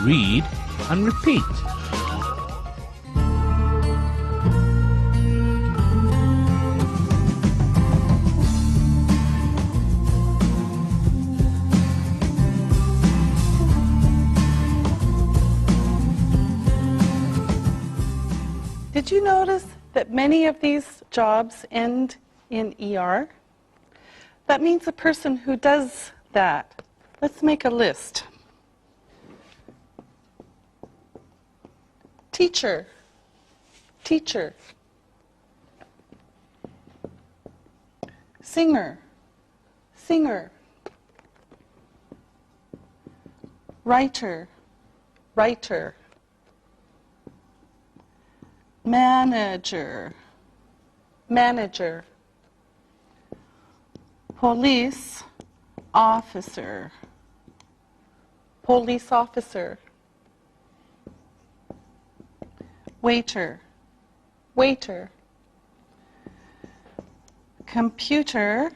read and repeat. Did you notice that many of these jobs end in ER? That means the person who does that. Let's make a list. Teacher, teacher. Singer, singer. Writer, writer. Manager, manager. Police officer, police officer. Waiter, waiter. Computer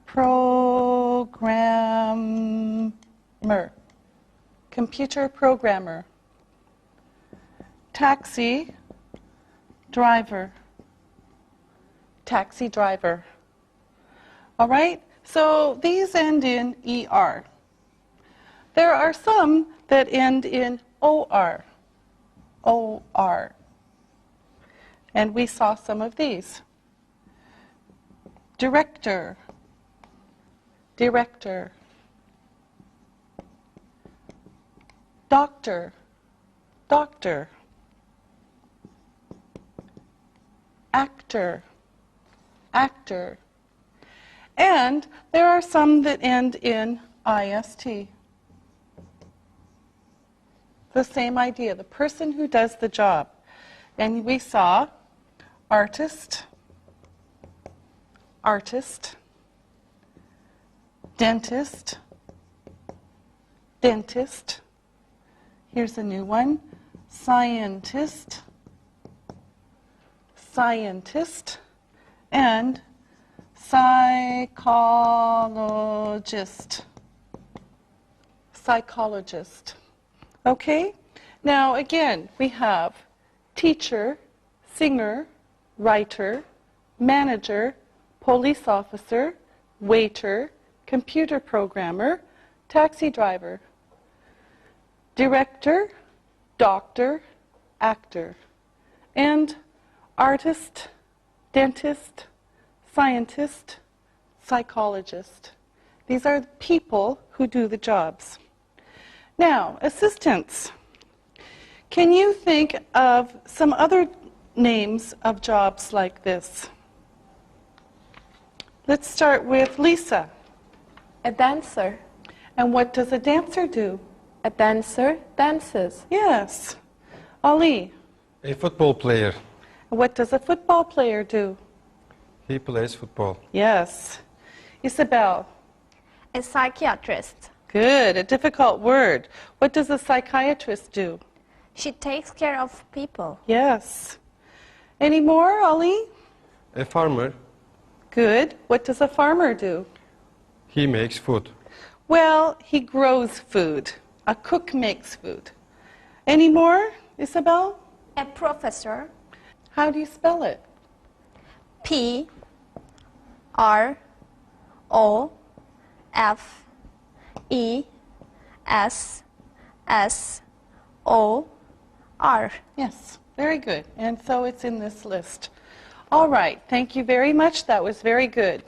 programmer, computer programmer. Taxi driver, taxi driver. All right, so these end in ER. There are some that end in OR, OR. And we saw some of these. Director, director. Doctor, doctor. Actor, actor. And there are some that end in IST. The same idea, the person who does the job. And we saw artist, artist, dentist, dentist. Here's a new one, scientist, scientist, and psychologist, psychologist. Okay? Now again, we have teacher, singer, writer, manager, police officer, waiter, computer programmer, taxi driver, director, doctor, actor, and artist, dentist, scientist, psychologist. These are the people who do the jobs. Now, assistants. Can you think of some other names of jobs like this? Let's start with Lisa. A dancer. And what does a dancer do? A dancer dances. Yes. Ali. A football player. What does a football player do? He plays football. Yes. Isabel. A psychiatrist. Good. A difficult word. What does a psychiatrist do? She takes care of people. Yes. Any more, Ali? A farmer. Good. What does a farmer do? He makes food. Well, he grows food. A cook makes food. Any more, Isabel? A professor. How do you spell it? P-R-O-F-E-S-S-O-R. Yes, very good. And so it's in this list. All right, thank you very much. That was very good.